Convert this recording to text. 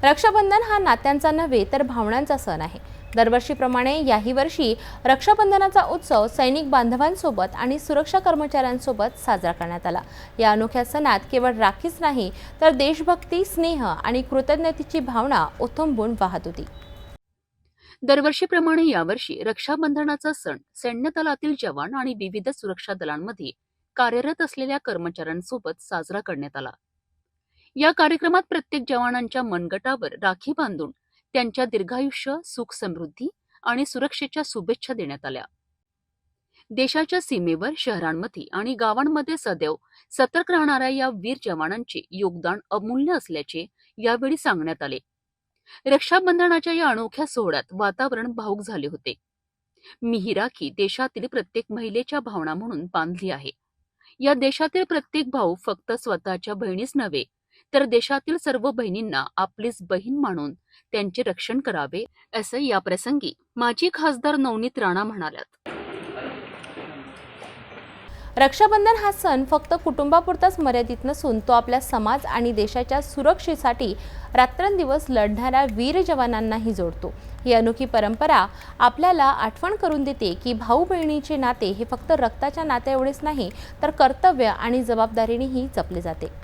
रक्षाबंधन हा नात्यांचा नव्हे तर भावनांचा सण आहे। दरवर्षीप्रमाणे याही वर्षी रक्षाबंधनाचा उत्सव सैनिक बांधवांसोबत आणि सुरक्षा कर्मचाऱ्यांसोबत साजरा करण्यात आला। या अनोख्या सणात केवळ राखीच नाही तर देशभक्ती, स्नेह आणि कृतज्ञतेची भावना ओथंबून वाहत होती। दरवर्षीप्रमाणे यावर्षी रक्षाबंधनाचा सण सैन्य दलातील जवान आणि विविध सुरक्षा दलांमध्ये कार्यरत असलेल्या कर्मचाऱ्यांसोबत साजरा करण्यात आला। या कार्यक्रमात प्रत्येक जवानांच्या मनगटावर राखी बांधून त्यांच्या दीर्घायुष्य, सुख समृद्धी आणि सुरक्षेच्या शुभेच्छा देण्यात आल्या। देशाच्या सीमेवर, शहरांमध्ये आणि गावांमध्ये सदैव सतर्क राहणाऱ्या या वीर जवानांचे योगदान अमूल्य असल्याचे यावेळी सांगण्यात आले। रक्षाबंधनाच्या या अनोख्या सोहळ्यात वातावरण भावूक झाले होते। मी ही राखी देशातील प्रत्येक महिलेच्या भावना म्हणून बांधली आहे। या देशातील प्रत्येक भाऊ फक्त स्वतःच्या बहिणीच नव्हे तर देशातील सर्व बहिणींना आपलीच बहीण मानून त्यांचे रक्षण करावे, असं या प्रसंगी माजी खासदार नवनीत राणा म्हणाल्यात। रक्षाबंधन हा सण फक्त कुटुंबापुरताच मर्यादित नसून तो आपल्या समाज आणि देशाच्या सुरक्षेसाठी रात्रंदिवस लढणाऱ्या वीर जवानांनाही जोडतो। ही अनोखी परंपरा आपल्याला आठवण करून देते की भाऊ बहिणीचे नाते हे फक्त रक्ताच्या नात्याएवढेच नाही तर कर्तव्य आणि जबाबदारीनेही जपले जाते।